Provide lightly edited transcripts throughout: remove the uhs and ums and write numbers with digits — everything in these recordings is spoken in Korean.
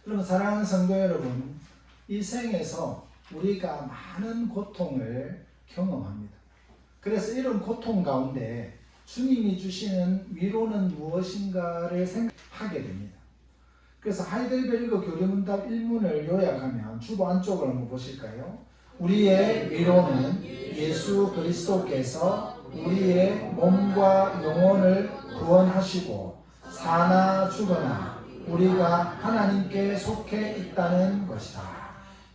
여러분, 사랑하는 성도 여러분, 이 생에서 우리가 많은 고통을 경험합니다. 그래서 이런 고통 가운데 주님이 주시는 위로는 무엇인가를 생각하게 됩니다. 그래서 하이델베르그 교리문답 1문을 요약하면 주보 안쪽을 한번 보실까요? 우리의 위로는 예수 그리스도께서 우리의 몸과 영혼을 구원하시고 사나 죽으나 우리가 하나님께 속해 있다는 것이다.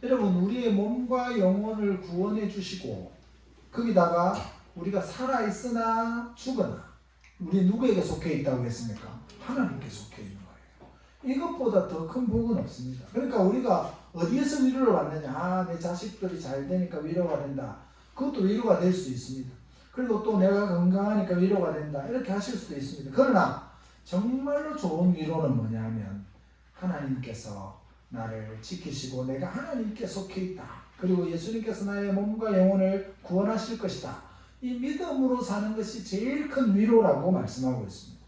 여러분, 우리의 몸과 영혼을 구원해 주시고 거기다가 우리가 살아있으나 죽으나 우리 누구에게 속해 있다고 했습니까? 하나님께 속해 있는 거예요. 이것보다 더 큰 복은 없습니다. 그러니까 우리가 어디에서 위로를 받느냐? 내 자식들이 잘 되니까 위로가 된다. 그것도 위로가 될 수 있습니다. 그리고 또 내가 건강하니까 위로가 된다. 이렇게 하실 수도 있습니다. 그러나 정말로 좋은 위로는 뭐냐면 하나님께서 나를 지키시고 내가 하나님께 속해 있다. 그리고 예수님께서 나의 몸과 영혼을 구원하실 것이다. 이 믿음으로 사는 것이 제일 큰 위로라고 말씀하고 있습니다.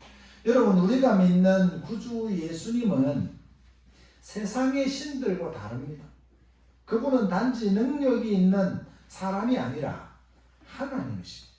여러분, 우리가 믿는 구주 예수님은 세상의 신들과 다릅니다. 그분은 단지 능력이 있는 사람이 아니라 하나님이십니다.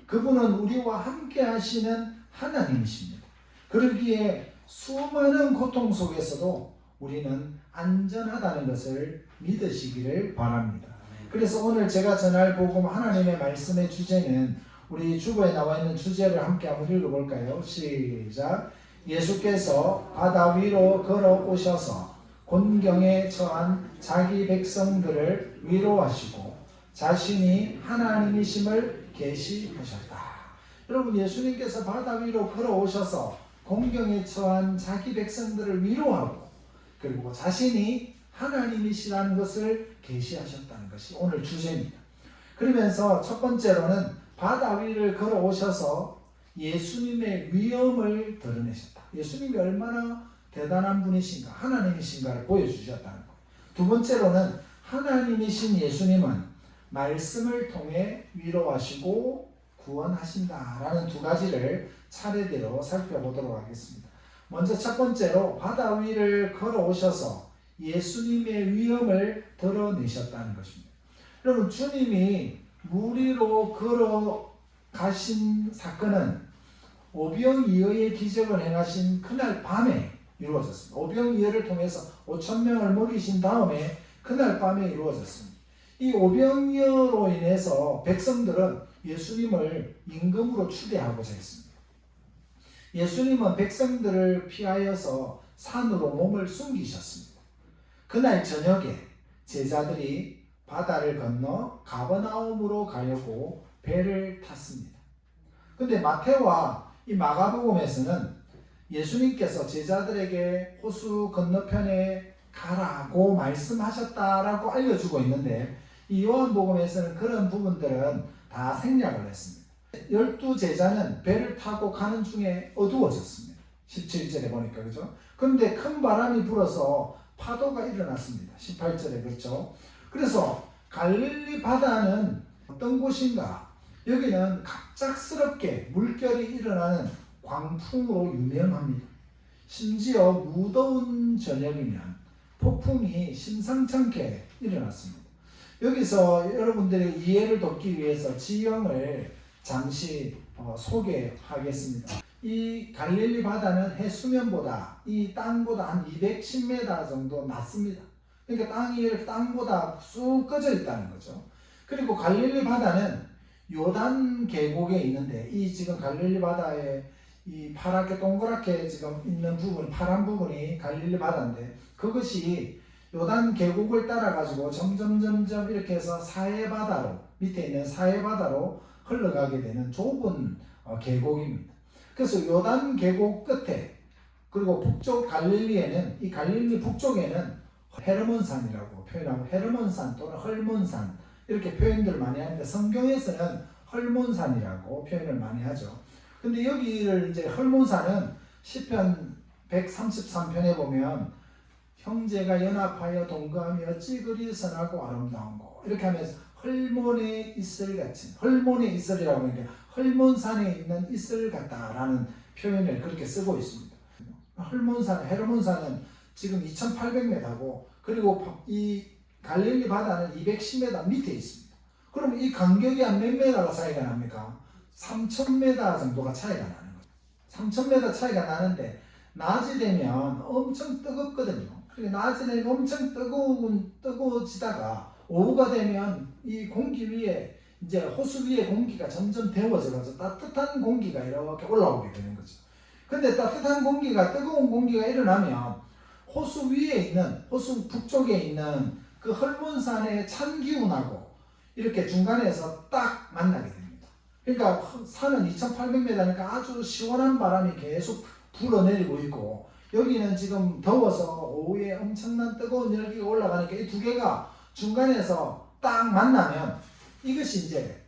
그분은 우리와 함께 하시는 하나님이십니다. 그러기에 수많은 고통 속에서도 우리는 안전하다는 것을 믿으시기를 바랍니다. 그래서 오늘 제가 전할 복음 하나님의 말씀의 주제는 우리 주보에 나와 있는 주제를 함께 한번 읽어볼까요? 시작. 예수께서 바다 위로 걸어오셔서 곤경에 처한 자기 백성들을 위로하시고 자신이 하나님이심을 계시하셨다. 여러분, 예수님께서 바다 위로 걸어오셔서 곤경에 처한 자기 백성들을 위로하고 그리고 자신이 하나님이시라는 것을 계시하셨다는 것이 오늘 주제입니다. 그러면서 첫 번째로는 바다 위를 걸어오셔서 예수님의 위엄을 드러내셨다. 예수님이 얼마나 대단한 분이신가, 하나님이신가를 보여주셨다는 것. 두 번째로는 하나님이신 예수님은 말씀을 통해 위로하시고 구원하신다라는 두 가지를 차례대로 살펴보도록 하겠습니다. 먼저 첫 번째로 바다 위를 걸어오셔서 예수님의 위엄을 드러내셨다는 것입니다. 여러분, 주님이 물 위로 걸어가신 사건은 오병이어의 기적을 행하신 그날 밤에 이루어졌습니다. 오병이어를 통해서 5,000명을 먹이신 다음에 그날 밤에 이루어졌습니다. 이 오병이어로 인해서 백성들은 예수님을 임금으로 추대하고자 했습니다. 예수님은 백성들을 피하여서 산으로 몸을 숨기셨습니다. 그날 저녁에 제자들이 바다를 건너 가버나움으로 가려고 배를 탔습니다. 근데 마태와 이 마가복음에서는 예수님께서 제자들에게 호수 건너편에 가라고 말씀하셨다라고 알려주고 있는데 이 요한복음에서는 그런 부분들은 다 생략을 했습니다. 12제자는 배를 타고 가는 중에 어두워졌습니다. 17절에 보니까, 그죠? 그런데 큰 바람이 불어서 파도가 일어났습니다. 18절에, 그렇죠? 그래서 갈릴리 바다는 어떤 곳인가? 여기는 갑작스럽게 물결이 일어나는 광풍으로 유명합니다. 심지어 무더운 저녁이면 폭풍이 심상찮게 일어났습니다. 여기서 여러분들의 이해를 돕기 위해서 지형을 잠시 소개하겠습니다. 이 갈릴리 바다는 해수면보다 이 땅보다 한 210m 정도 낮습니다. 그러니까 땅이 이렇게 땅보다 쑥 꺼져 있다는 거죠. 그리고 갈릴리 바다는 요단 계곡에 있는데 이 지금 갈릴리 바다에 이 파랗게 동그랗게 지금 있는 부분, 파란 부분이 갈릴리 바다인데 그것이 요단 계곡을 따라 가지고 점점 이렇게 해서 사해바다로, 밑에 있는 사해바다로 흘러가게 되는 좁은 계곡입니다. 그래서 요단 계곡 끝에 그리고 북쪽 갈릴리에는, 이 갈릴리 북쪽에는 헤르몬산이라고 표현하고 헤르몬산 또는 헐몬산 이렇게 표현들을 많이 하는데 성경에서는 헐몬산이라고 표현을 많이 하죠. 근데 여기를 이제 헐몬산은 시편 133편에 보면 형제가 연합하여 동거하며 어찌 그리 선하고 아름다운고 이렇게 하면서 헐몬의 이슬 같은, 헐몬의 이슬이라고 하는데 헐몬산에 있는 이슬 같다라는 표현을 그렇게 쓰고 있습니다. 헐몬산, 헤르몬산은 지금 2,800m고 그리고 이 갈릴리 바다는 210m 밑에 있습니다. 그럼 이 간격이 한 몇 메다가 차이가 납니까? 3,000m 정도가 차이가 나는 거죠. 3,000m 차이가 나는데 낮이 되면 엄청 뜨겁거든요. 그러니까 낮이 되면 엄청 뜨거워지다가 오후가 되면 이 공기 위에 이제 호수 위에 공기가 점점 데워져서 따뜻한 공기가 이렇게 올라오게 되는 거죠. 근데 따뜻한 공기가 뜨거운 공기가 일어나면 호수 위에 있는 호수 북쪽에 있는 그 헐몬산의 찬 기운하고 이렇게 중간에서 딱 만나게 됩니다. 그러니까 산은 2,800m니까 아주 시원한 바람이 계속 불어내리고 있고 여기는 지금 더워서 오후에 엄청난 뜨거운 열기가 올라가니까 이 두 개가 중간에서 딱 만나면 이것이 이제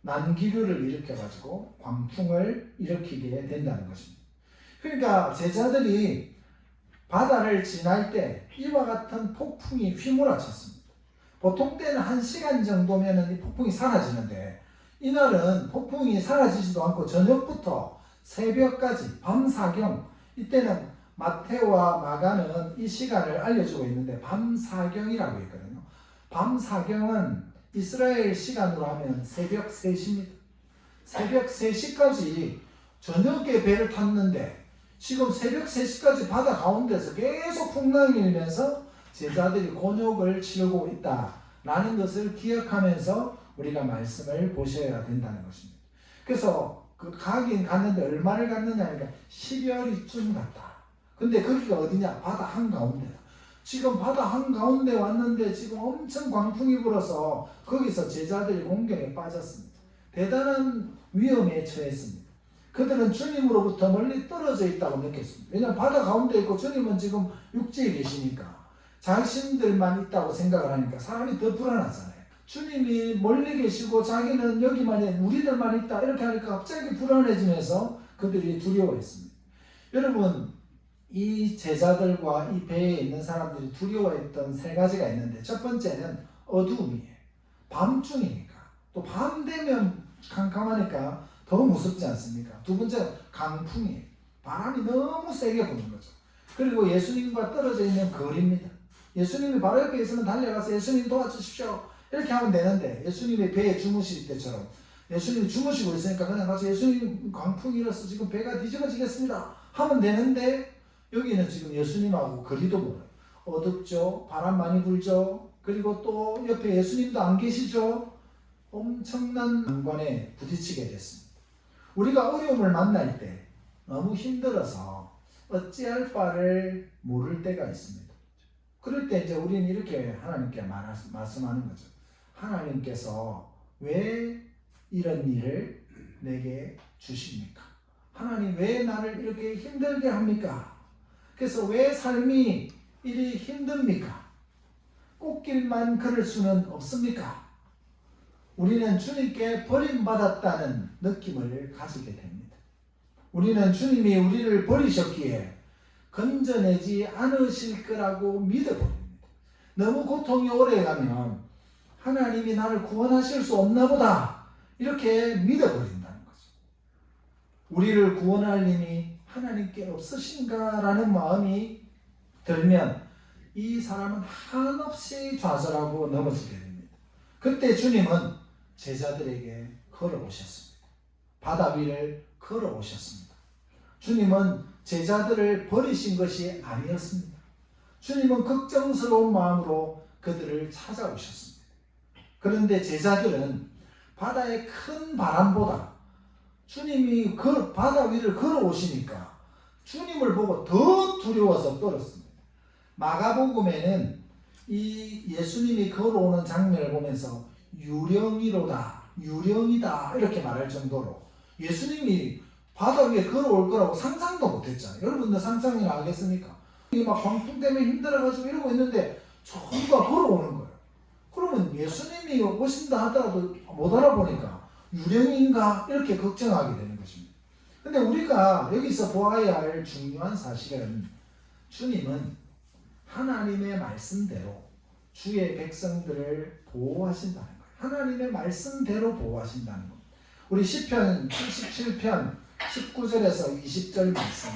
난기류를 일으켜가지고 광풍을 일으키게 된다는 것입니다. 그러니까 제자들이 바다를 지날 때 이와 같은 폭풍이 휘몰아쳤습니다. 보통 때는 1시간 정도면 이 폭풍이 사라지는데 이날은 폭풍이 사라지지도 않고 저녁부터 새벽까지 밤사경, 이때는 마테오와 마가는 이 시간을 알려주고 있는데 밤사경이라고 있거든요. 밤사경은 이스라엘 시간으로 하면 새벽 3시입니다. 새벽 3시까지 저녁에 배를 탔는데 지금 새벽 3시까지 바다 가운데서 계속 풍랑이 일면서 제자들이 곤욕을 치르고 있다라는 것을 기억하면서 우리가 말씀을 보셔야 된다는 것입니다. 그래서 가긴 갔는데 얼마를 갔느냐 하니까 12월이쯤 갔다. 근데 거기가 어디냐? 바다 한가운데다. 지금 바다 한가운데 왔는데 지금 엄청 광풍이 불어서 거기서 제자들이 공경에 빠졌습니다. 대단한 위험에 처했습니다. 그들은 주님으로부터 멀리 떨어져 있다고 느꼈습니다. 왜냐하면 바다 가운데 있고 주님은 지금 육지에 계시니까 자신들만 있다고 생각을 하니까 사람이 더 불안하잖아요. 주님이 멀리 계시고 자기는 여기만 우리들만 있다 이렇게 하니까 갑자기 불안해지면서 그들이 두려워했습니다. 여러분, 이 제자들과 이 배에 있는 사람들이 두려워했던 3가지가 있는데 첫 번째는 어두움이에요. 밤중이니까. 또 밤 되면 캄캄하니까 더 무섭지 않습니까? 두 번째는 강풍이에요. 바람이 너무 세게 부는 거죠. 그리고 예수님과 떨어져 있는 거리입니다. 예수님이 바로 옆에 있으면 달려가서 예수님 도와주십시오 이렇게 하면 되는데 예수님이 배에 주무실 때처럼 예수님이 주무시고 있으니까 그냥 가서 예수님 강풍이 일어서 지금 배가 뒤집어지겠습니다 하면 되는데 여기는 지금 예수님하고 거리도 멀어요. 어둡죠. 바람 많이 불죠. 그리고 또 옆에 예수님도 안 계시죠. 엄청난 난관에 부딪히게 됐습니다. 우리가 어려움을 만날 때 너무 힘들어서 어찌할 바를 모를 때가 있습니다. 그럴 때 이제 우리는 이렇게 하나님께 말씀하는 거죠. 하나님께서 왜 이런 일을 내게 주십니까? 하나님 왜 나를 이렇게 힘들게 합니까? 그래서 왜 삶이 이리 힘듭니까? 꽃길만 걸을 수는 없습니까? 우리는 주님께 버림받았다는 느낌을 가지게 됩니다. 우리는 주님이 우리를 버리셨기에 건져내지 않으실 거라고 믿어버립니다. 너무 고통이 오래가면 하나님이 나를 구원하실 수 없나 보다 이렇게 믿어버린다는 거죠. 우리를 구원할 힘이 하나님께 없으신가라는 마음이 들면 이 사람은 한없이 좌절하고 넘어지게 됩니다. 그때 주님은 제자들에게 걸어오셨습니다. 바다 위를 걸어오셨습니다. 주님은 제자들을 버리신 것이 아니었습니다. 주님은 걱정스러운 마음으로 그들을 찾아오셨습니다. 그런데 제자들은 바다의 큰 바람보다 주님이 그 바다 위를 걸어오시니까 주님을 보고 더 두려워서 떨었습니다. 마가복음에는 이 예수님이 걸어오는 장면을 보면서 유령이로다, 유령이다 이렇게 말할 정도로 예수님이 바다 위에 걸어올 거라고 상상도 못했잖아요. 여러분들 상상이나 하겠습니까? 이게 막 광풍 때문에 힘들어가지고 이러고 있는데 전부가 걸어오는 거예요. 그러면 예수님이 오신다 하더라도 못 알아보니까 유령인가 이렇게 걱정하게 되는 것입니다. 근데 우리가 여기서 보아야 할 중요한 사실은 주님은 하나님의 말씀대로 주의 백성들을 보호하신다는 거예요. 하나님의 말씀대로 보호하신다는 겁니다. 우리 시편 77편 19절에서 20절 말씀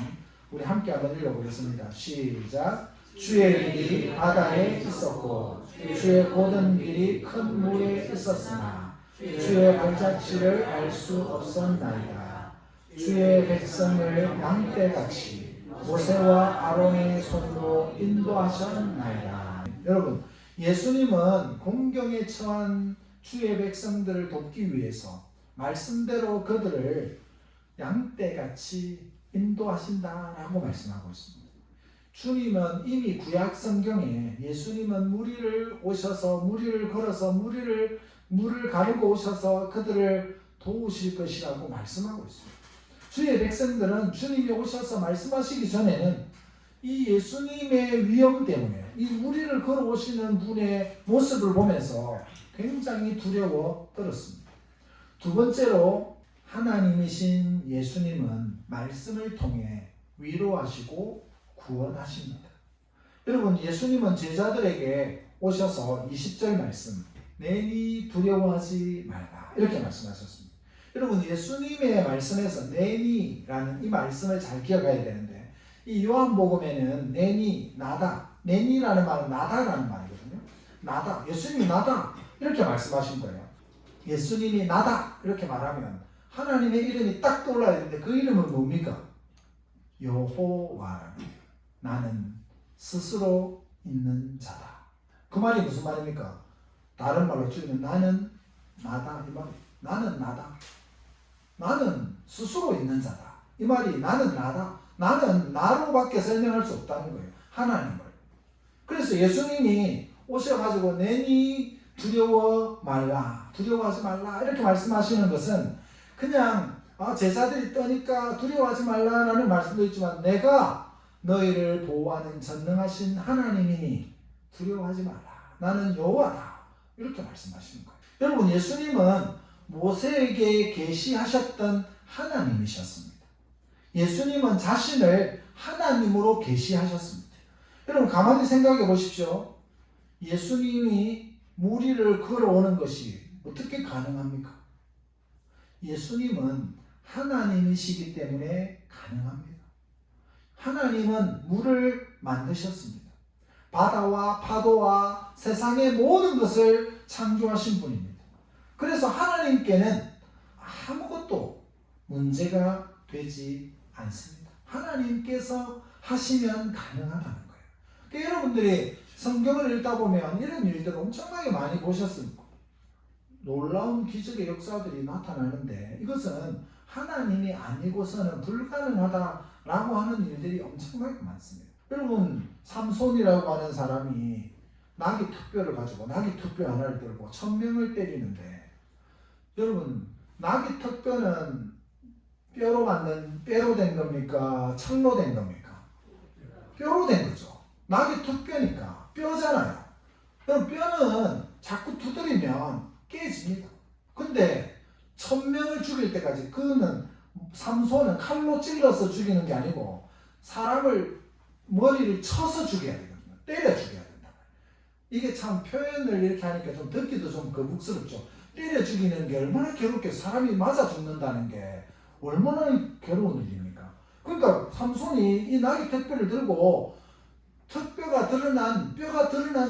우리 함께 한번 읽어보겠습니다. 시작. 주의 길이 바다에 있었고 주의 고든 길이 큰 물에 있었으나 주의 발자취를 알 수 없었나이다. 주의 백성을 양떼같이 모세와 아론의 손으로 인도하셨나이다. 여러분, 예수님은 공경에 처한 주의 백성들을 돕기 위해서 말씀대로 그들을 양떼같이 인도하신다라고 말씀하고 있습니다. 주님은 이미 구약 성경에 예수님은 무리를 오셔서 무리를 걸어서 물을 가르고 오셔서 그들을 도우실 것이라고 말씀하고 있습니다. 주의 백성들은 주님이 오셔서 말씀하시기 전에는 이 예수님의 위엄 때문에 이 무리를 걸어오시는 분의 모습을 보면서 굉장히 두려워 떨었습니다. 두 번째로 하나님이신 예수님은 말씀을 통해 위로하시고 구원하십니다. 여러분, 예수님은 제자들에게 오셔서 20절 말씀, 내니 두려워하지 말라, 이렇게 말씀하셨습니다. 여러분, 예수님의 말씀에서 내니라는 이 말씀을 잘 기억해야 되는데, 이 요한복음에는 내니, 나다, 내니라는 말은 나다라는 말이거든요. 나다, 예수님이 나다, 이렇게 말씀하신 거예요. 예수님이 나다 이렇게 말하면 하나님의 이름이 딱 떠올라야 되는데 그 이름은 뭡니까? 여호와, 나는 스스로 있는 자다. 그 말이 무슨 말입니까? 다른 말로 줄이면 나는 나다, 이 말이. 나는 나다. 나는 스스로 있는 자다. 이 말이 나는 나다. 나는 나로밖에 설명할 수 없다는 거예요. 하나님을. 그래서 예수님이 오셔가지고 내니 두려워 말라, 두려워하지 말라 이렇게 말씀하시는 것은 그냥 제자들이 떠니까 두려워하지 말라라는 말씀도 있지만 내가 너희를 보호하는 전능하신 하나님이니 두려워하지 말라. 나는 여호와다. 이렇게 말씀하시는 거예요. 여러분, 예수님은 모세에게 계시하셨던 하나님이셨습니다. 예수님은 자신을 하나님으로 계시하셨습니다. 여러분, 가만히 생각해 보십시오. 예수님이 무리를 걸어오는 것이 어떻게 가능합니까? 예수님은 하나님이시기 때문에 가능합니다. 하나님은 물을 만드셨습니다. 바다와 파도와 세상의 모든 것을 창조하신 분입니다. 그래서 하나님께는 아무것도 문제가 되지 않습니다. 하나님께서 하시면 가능하다는 거예요. 그러니까 여러분들이 성경을 읽다 보면 이런 일들을 엄청나게 많이 보셨습니다. 놀라운 기적의 역사들이 나타나는데 이것은 하나님이 아니고서는 불가능하다라고 하는 일들이 엄청나게 많습니다. 여러분, 삼손이라고 하는 사람이 나귀 턱뼈를 가지고 나귀 턱뼈 하나를 들고 1000명을 때리는데, 여러분, 나귀 턱뼈는 뼈로 된 겁니까? 철로 된 겁니까? 뼈로 된 거죠. 나귀 턱뼈니까 뼈잖아요. 그럼 뼈는 자꾸 두드리면 깨집니다. 근데 1000명을 죽일 때까지, 그는 삼손은 칼로 찔러서 죽이는 게 아니고 사람을 머리를 쳐서 죽여야 되거든요. 때려 죽여야 된다. 이게 참 표현을 이렇게 하니까 좀 듣기도 좀 거북스럽죠. 때려 죽이는 게 얼마나 괴롭게, 사람이 맞아 죽는다는 게 얼마나 괴로운 일입니까? 그러니까 삼손이 이 나귀 턱뼈를 들고 턱뼈가 드러난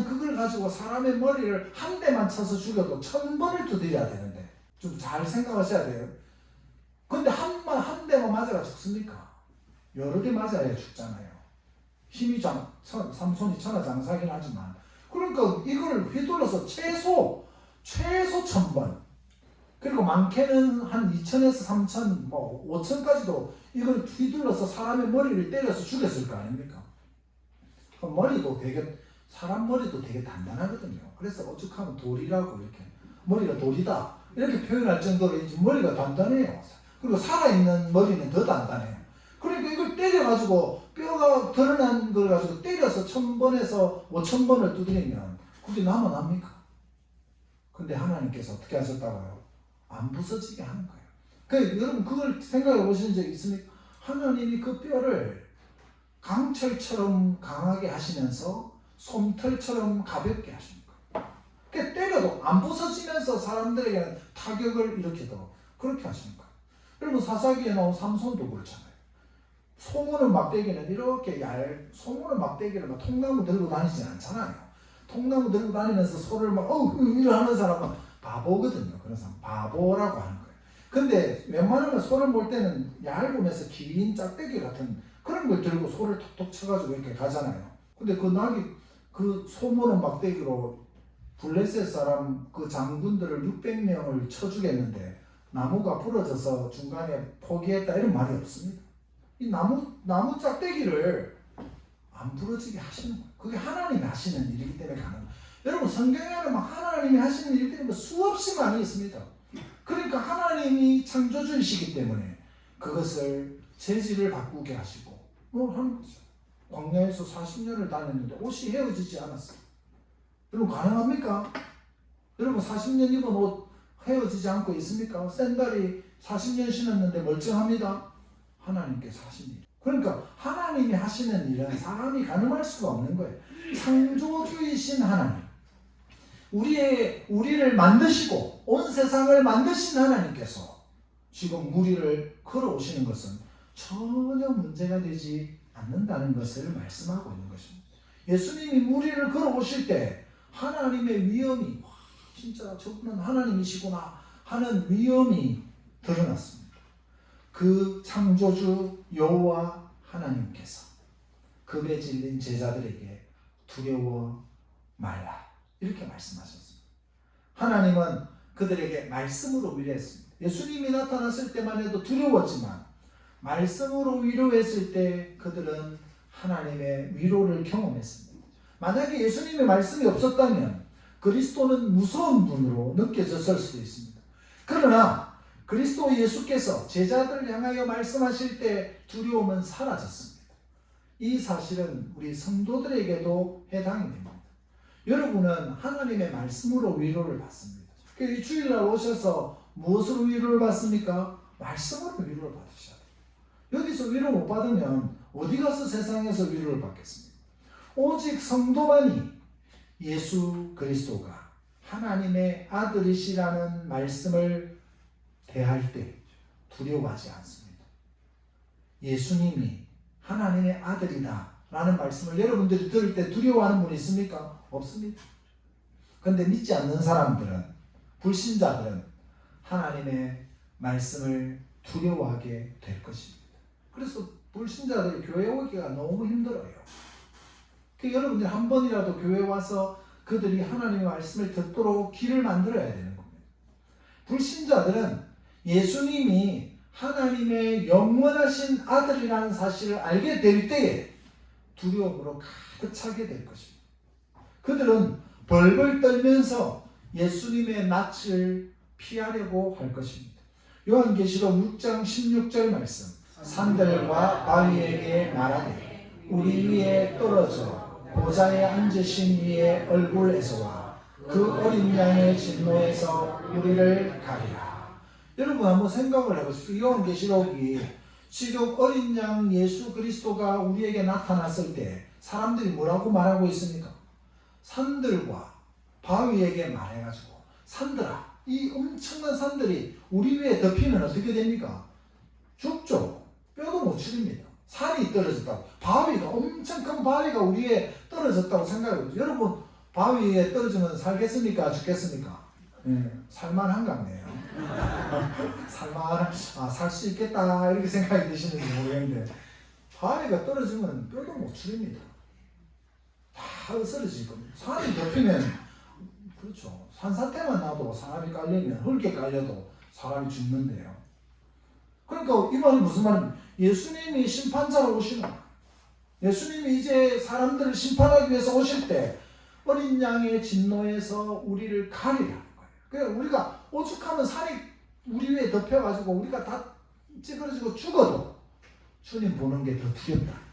그걸 가지고 사람의 머리를 한 대만 쳐서 죽여도 1000번을 두드려야 되는데, 좀 잘 생각하셔야 돼요. 근데 한 대만 맞아가 죽습니까? 여러 대 맞아야 죽잖아요. 힘이 삼손이 천하장사긴 하지만, 그러니까 이걸 휘둘러서 최소 1000번, 그리고 많게는 한 2000에서 3000, 5000까지도 이걸 휘둘러서 사람의 머리를 때려서 죽였을 거 아닙니까? 사람 머리도 되게 단단하거든요. 그래서 오죽하면 돌이라고, 이렇게 머리가 돌이다 이렇게 표현할 정도로 머리가 단단해요. 그리고 살아있는 머리는 더 단단해요. 그러니까 이걸 때려가지고 뼈가 드러난 걸 가지고 때려서 1000번에서 5000번을 두드리면 그게 남아납니까? 근데 하나님께서 어떻게 하셨다고요? 안 부서지게 하는 거예요. 그러니까 여러분, 그걸 생각해 보신 적 있습니까? 하나님이 그 뼈를 강철처럼 강하게 하시면서 솜털처럼 가볍게 하십니다. 그러니까 때려도 안 부서지면서 사람들에게는 타격을 일으켜도 그렇게 하십니다. 여러분, 사사기에 나온 삼손도 그렇잖아요. 소무는 막대기는 이렇게 소무는 막대기를 막 통나무 들고 다니지 않잖아요. 통나무 들고 다니면서 소를 막 이러는 사람은 바보거든요. 그런 사람 바보라고 하는 거예요. 근데 웬만하면 소를 몰 때는 얇으면서 긴 짝대기 같은 그런 걸 들고 소를 톡톡 쳐가지고 이렇게 가잖아요. 근데 그 소무는 막대기로 블레셋 사람 그 장군들을 600명을 쳐 죽였는데 나무가 부러져서 중간에 포기했다 이런 말이 없습니다. 이 나무 짝대기를 안 부러지게 하시는 거예요. 그게 하나님이 하시는 일이기 때문에 가능해요. 여러분 성경에는 막 하나님이 하시는 일들이 수없이 많이 있습니다. 그러니까 하나님이 창조주이시기 때문에 그것을 재질을 바꾸게 하시고 하는 거죠. 광야에서 40년을 다녔는데 옷이 헤어지지 않았어요. 여러분 가능합니까? 여러분 40년 입은 옷 헤어지지 않고 있습니까? 샌들이 40년 신었는데 멀쩡합니다. 하나님께서 하신 일. 그러니까 하나님이 하시는 일은 사람이 가늠할 수가 없는 거예요. 창조주이신 하나님, 우리를 만드시고 온 세상을 만드신 하나님께서 지금 우리를 걸어오시는 것은 전혀 문제가 되지 않는다는 것을 말씀하고 있는 것입니다. 예수님이 우리를 걸어오실 때 하나님의 위엄이 진짜 저분은 하나님이시구나 하는 위엄이 드러났습니다. 그 창조주 여호와 하나님께서 금에 질린 제자들에게 두려워 말라 이렇게 말씀하셨습니다. 하나님은 그들에게 말씀으로 위로했습니다. 예수님이 나타났을 때만 해도 두려웠지만 말씀으로 위로했을 때 그들은 하나님의 위로를 경험했습니다. 만약에 예수님의 말씀이 없었다면 그리스도는 무서운 분으로 느껴졌을 수도 있습니다. 그러나 그리스도 예수께서 제자들을 향하여 말씀하실 때 두려움은 사라졌습니다. 이 사실은 우리 성도들에게도 해당이 됩니다. 여러분은 하나님의 말씀으로 위로를 받습니다. 이 주일날 오셔서 무엇으로 위로를 받습니까? 말씀으로 위로를 받으셔야 돼요. 여기서 위로 못 받으면 어디 가서 세상에서 위로를 받겠습니까? 오직 성도만이 예수 그리스도가 하나님의 아들이시라는 말씀을 대할 때 두려워하지 않습니다. 예수님이 하나님의 아들이다 라는 말씀을 여러분들이 들을 때 두려워하는 분이 있습니까? 없습니다. 그런데 믿지 않는 사람들은, 불신자들은 하나님의 말씀을 두려워하게 될 것입니다. 그래서 불신자들이 교회 오기가 너무 힘들어요. 여러분들이 한 번이라도 교회 와서 그들이 하나님의 말씀을 듣도록 길을 만들어야 되는 겁니다. 불신자들은 예수님이 하나님의 영원하신 아들이라는 사실을 알게 될 때에 두려움으로 가득 차게 될 것입니다. 그들은 벌벌 떨면서 예수님의 낯을 피하려고 할 것입니다. 요한계시록 6장 16절 말씀, 산들과 바위에게 말하되 우리 위에 떨어져 보좌에 앉으신 이의 얼굴에서와 그 어린 양의 진노에서 우리를 가리라. 여러분 한번 생각을 해보십시오. 요한계시록이 지금 어린 양 예수 그리스도가 우리에게 나타났을 때 사람들이 뭐라고 말하고 있습니까? 산들과 바위에게 말해가지고 산들아, 이 엄청난 산들이 우리 위에 덮이면 어떻게 됩니까? 죽죠. 뼈도 못 추립니다. 산이 떨어졌다고, 바위가 엄청 큰 바위가 우리 위에 떨어졌다고 생각해보세요. 여러분 바위 위에 떨어지면 살겠습니까? 죽겠습니까? 살만한 것 같네요. 살 수 있겠다 이렇게 생각이 드시는지 모르겠는데 바위가 떨어지면 뼈도 못 추립니다. 다 으스러질 겁니다. 산이 덮이면 그렇죠. 산사태만 나도 사람이 깔리면 흙에 깔려도 사람이 죽는데요. 그러니까 이 말이 무슨 말입니까? 예수님이 심판자로 오시는 거예요. 예수님이 이제 사람들을 심판하기 위해서 오실 때 어린 양의 진노에서 우리를 가리라는 거예요. 그러니까 우리가 오죽하면 산이 우리 위에 덮여가지고 우리가 다 찌그러지고 죽어도 주님 보는 게 더 두렵다는 거예요.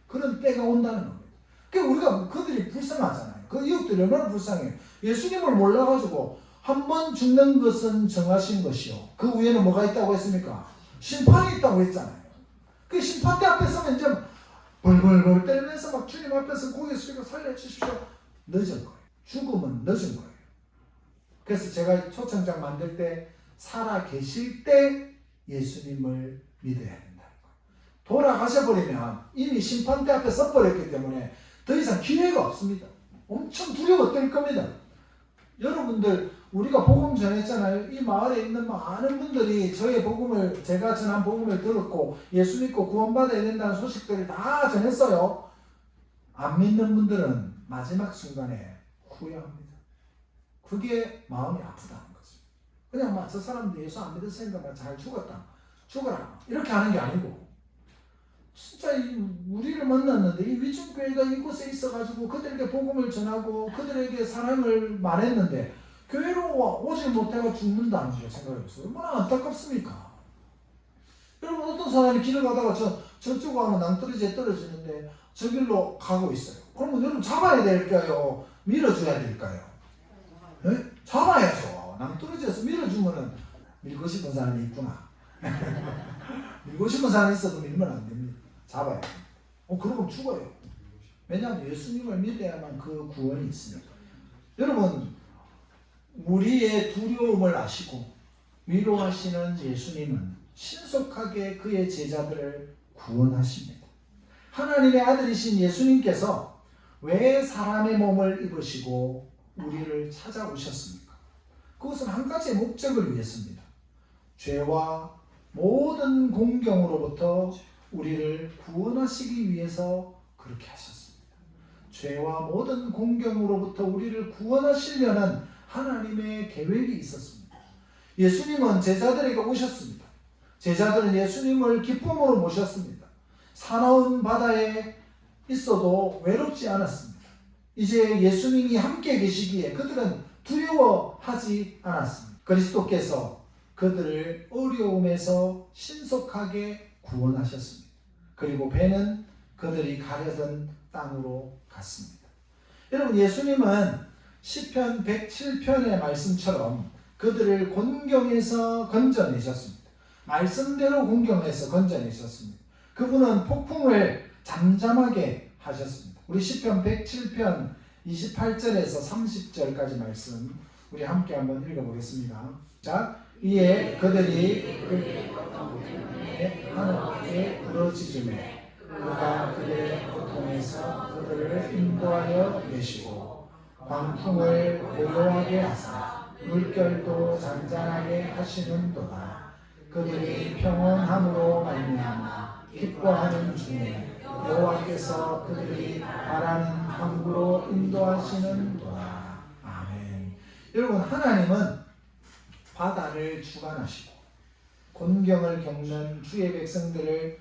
그런 때가 온다는 겁니다. 그러니까 그들이 불쌍하잖아요. 그 이웃들이 얼마나 불쌍해요. 예수님을 몰라가지고 한 번 죽는 것은 정하신 것이요. 그 위에는 뭐가 있다고 했습니까? 심판이 있다고 했잖아요. 그 심판대 앞에 서면 이제 벌벌벌 떨면서 막 주님 앞에서 고개 숙이고 살려주십시오. 늦은 거예요. 죽음은 늦은 거예요. 그래서 제가 초청장 만들 때 살아 계실 때 예수님을 믿어야 된다는 거예요. 돌아가셔버리면 이미 심판대 앞에 서버렸기 때문에 더 이상 기회가 없습니다. 엄청 두려워될 겁니다. 여러분들, 우리가 복음 전했잖아요. 이 마을에 있는 많은 분들이 저의 복음을, 제가 전한 복음을 들었고 예수 믿고 구원받아야 된다는 소식들을 다 전했어요. 안 믿는 분들은 마지막 순간에 후회합니다. 그게 마음이 아프다는 거죠. 그냥 저 사람들 예수 안 믿었으니까 잘 죽었다, 죽어라, 이렇게 하는 게 아니고, 진짜 우리를 만났는데 이 위중교회가 이곳에 있어가지고 그들에게 복음을 전하고 그들에게 사랑을 말했는데 교회로 오지 못해가 죽는다는 거 생각해보세요. 얼마나 안타깝습니까? 여러분, 어떤 사람이 길을 가다가 저쪽으로 가면 낭떠러지에 떨어지는데 저 길로 가고 있어요. 그러면 여러분 잡아야 될까요? 밀어줘야 될까요? 네? 잡아야죠. 낭떠러지에서 밀어주면은 밀고 싶은 사람이 있구나. 밀고 싶은 사람이 있어도 밀면 안 됩니다. 잡아야 돼요. 그러면 죽어요. 왜냐하면 예수님을 믿어야만 그 구원이 있습니다. 여러분, 우리의 두려움을 아시고 위로하시는 예수님은 신속하게 그의 제자들을 구원하십니다. 하나님의 아들이신 예수님께서 왜 사람의 몸을 입으시고 우리를 찾아오셨습니까? 그것은 한 가지의 목적을 위해서입니다. 죄와 모든 공경으로부터 우리를 구원하시기 위해서 그렇게 하셨습니다. 죄와 모든 공경으로부터 우리를 구원하시려는 하나님의 계획이 있었습니다. 예수님은 제자들에게 오셨습니다. 제자들은 예수님을 기쁨으로 모셨습니다. 사나운 바다에 있어도 외롭지 않았습니다. 이제 예수님이 함께 계시기에 그들은 두려워하지 않았습니다. 그리스도께서 그들을 어려움에서 신속하게 구원하셨습니다. 그리고 배는 그들이 가려던 땅으로 갔습니다. 여러분, 예수님은 시편 107편의 말씀처럼 그들을 곤경에서 건져내셨습니다. 말씀대로 곤경에서 건져내셨습니다. 그분은 폭풍을 잠잠하게 하셨습니다. 우리 시편 107편 28절에서 30절까지 말씀 우리 함께 한번 읽어보겠습니다. 자, 이에 그들이 하늘에 부러지즘에 그가 그들의 고통에서 그들을 인도하여 내시고 광풍을 고요하게 하사 물결도 잔잔하게 하시는도다. 그들이 평온함으로 말미암아 기뻐하는 중에 여호와께서 그들이 바라는 항구로 인도하시는도다. 아멘. 여러분, 하나님은 바다를 주관하시고 곤경을 겪는 주의 백성들을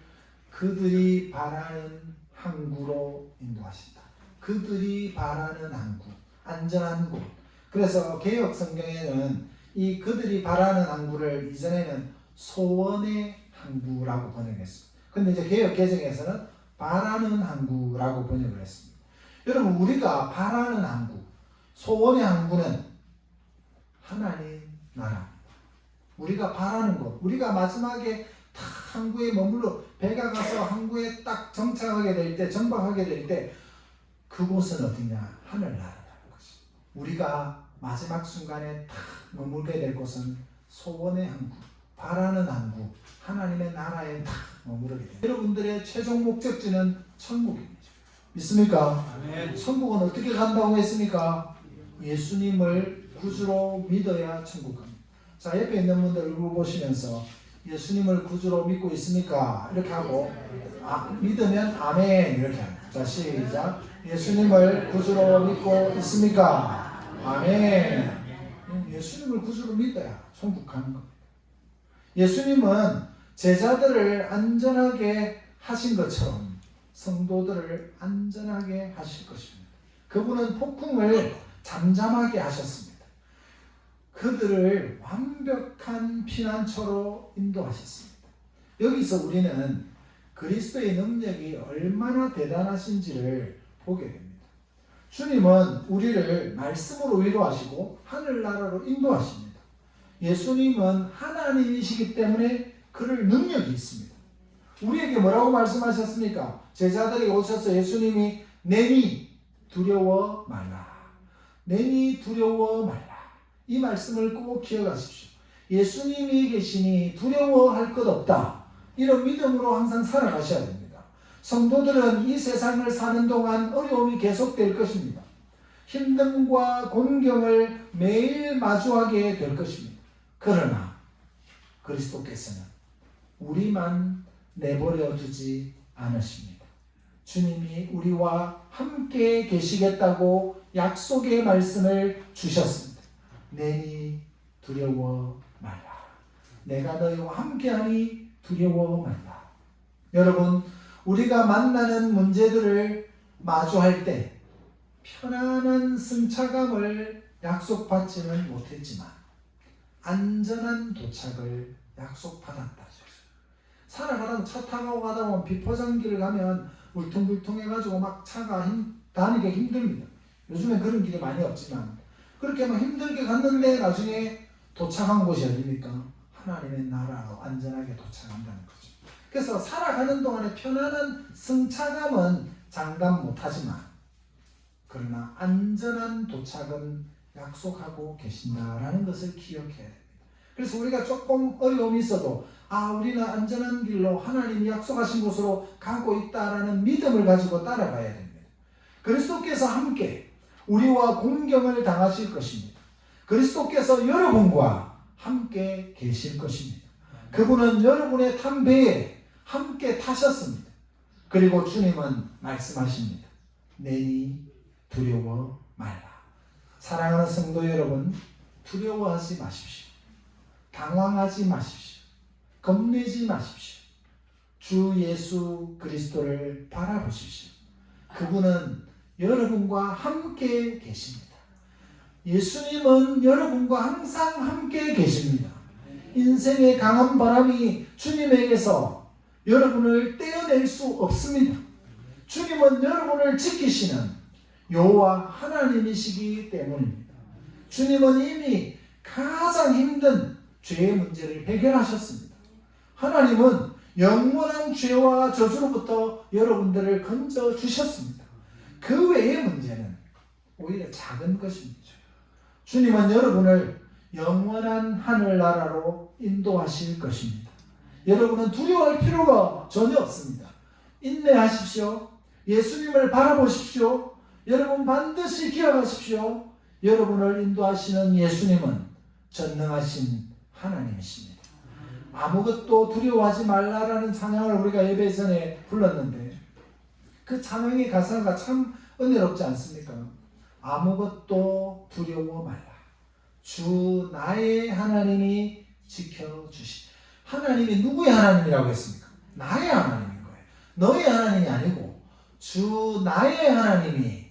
그들이 바라는 항구로 인도하신다. 그들이 바라는 항구, 안전한 곳. 그래서 개역 성경에는 이 그들이 바라는 항구를 이전에는 소원의 항구라고 번역했습니다. 근데 이제 개역 개정에서는 바라는 항구라고 번역을 했습니다. 여러분, 우리가 바라는 항구, 소원의 항구는 하나님 나라. 우리가 바라는 곳, 우리가 마지막에 딱 항구에 머물러 배가 가서 항구에 딱 정착하게 될 때, 정박하게 될 때 그곳은 어디냐? 하늘나라라는 것이. 우리가 마지막 순간에 딱 머물게 될 곳은 소원의 항구, 바라는 항구, 하나님의 나라에 딱 머무르게 됩니다. 여러분들의 최종 목적지는 천국입니다. 믿습니까? 아멘. 천국은 어떻게 간다고 했습니까? 예수님을 구주로 믿어야 천국 갑니다. 자, 옆에 있는 분들 얼굴 보시면서 예수님을 구주로 믿고 있습니까? 이렇게 하고, 믿으면 아멘 이렇게 합니다. 자, 시작. 예수님을 구주로 믿고 있습니까? 아멘. 예수님을 구주로 믿어야 천국 가는 겁니다. 예수님은 제자들을 안전하게 하신 것처럼 성도들을 안전하게 하실 것입니다. 그분은 폭풍을 잠잠하게 하셨습니다. 그들을 완벽한 피난처로 인도하셨습니다. 여기서 우리는 그리스도의 능력이 얼마나 대단하신지를 보게 됩니다. 주님은 우리를 말씀으로 위로하시고 하늘나라로 인도하십니다. 예수님은 하나님이시기 때문에 그럴 능력이 있습니다. 우리에게 뭐라고 말씀하셨습니까? 제자들이 오셔서 예수님이 내니 두려워 말라. 내니 두려워 말라. 이 말씀을 꼭 기억하십시오. 예수님이 계시니 두려워할 것 없다. 이런 믿음으로 항상 살아가셔야 됩니다. 성도들은 이 세상을 사는 동안 어려움이 계속될 것입니다. 힘듦과 곤경을 매일 마주하게 될 것입니다. 그러나 그리스도께서는 우리만 내버려 두지 않으십니다. 주님이 우리와 함께 계시겠다고 약속의 말씀을 주셨습니다. 내니 두려워 말라. 내가 너희와 함께하니 두려워 말라. 여러분, 우리가 만나는 문제들을 마주할 때 편안한 승차감을 약속받지는 못했지만 안전한 도착을 약속받았다. 살아가다 차 타고 가다 보면 비포장길을 가면 울퉁불퉁해가지고 막 차가 다니기 힘듭니다. 요즘엔 그런 길이 많이 없지만 그렇게 막 힘들게 갔는데 나중에 도착한 곳이 어디입니까? 하나님의 나라로 안전하게 도착한다는 거죠. 그래서 살아가는 동안에 편안한 승차감은 장담 못하지만 그러나 안전한 도착은 약속하고 계신다라는 것을 기억해야 됩니다. 그래서 우리가 조금 어려움이 있어도 우리는 안전한 길로 하나님이 약속하신 곳으로 가고 있다라는 믿음을 가지고 따라가야 됩니다. 그리스도께서 함께 우리와 공경을 당하실 것입니다. 그리스도께서 여러분과 함께 계실 것입니다. 그분은 여러분의 탄 배에 함께 타셨습니다. 그리고 주님은 말씀하십니다. 내니 두려워 말라. 사랑하는 성도 여러분, 두려워하지 마십시오. 당황하지 마십시오. 겁내지 마십시오. 주 예수 그리스도를 바라보십시오. 그분은 여러분과 함께 계십니다. 예수님은 여러분과 항상 함께 계십니다. 인생의 강한 바람이 주님에게서 여러분을 떼어낼 수 없습니다. 주님은 여러분을 지키시는 여호와 하나님이시기 때문입니다. 주님은 이미 가장 힘든 죄의 문제를 해결하셨습니다. 하나님은 영원한 죄와 저주로부터 여러분들을 건져 주셨습니다. 그 외의 문제는 오히려 작은 것입니다. 주님은 여러분을 영원한 하늘나라로 인도하실 것입니다. 여러분은 두려워할 필요가 전혀 없습니다. 인내하십시오. 예수님을 바라보십시오. 여러분 반드시 기억하십시오. 여러분을 인도하시는 예수님은 전능하신 하나님이십니다. 아무것도 두려워하지 말라라는 찬양을 우리가 예배 전에 불렀는데 그 찬양의 가사가 참 은혜롭지 않습니까? 아무것도 두려워 말라. 주 나의 하나님이 지켜주시. 하나님이 누구의 하나님이라고 했습니까? 나의 하나님인 거예요. 너의 하나님이 아니고 주 나의 하나님이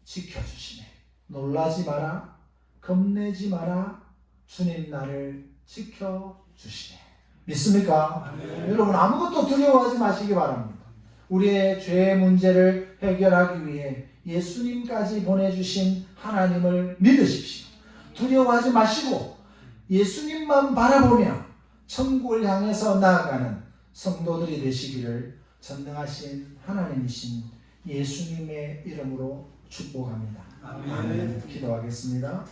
지켜주시네. 놀라지 마라. 겁내지 마라. 주님 나를 지켜주시네. 믿습니까? 네. 여러분 아무것도 두려워하지 마시기 바랍니다. 우리의 죄의 문제를 해결하기 위해 예수님까지 보내주신 하나님을 믿으십시오. 두려워하지 마시고 예수님만 바라보며 천국을 향해서 나아가는 성도들이 되시기를 전능하신 하나님이신 예수님의 이름으로 축복합니다. 아멘. 기도하겠습니다.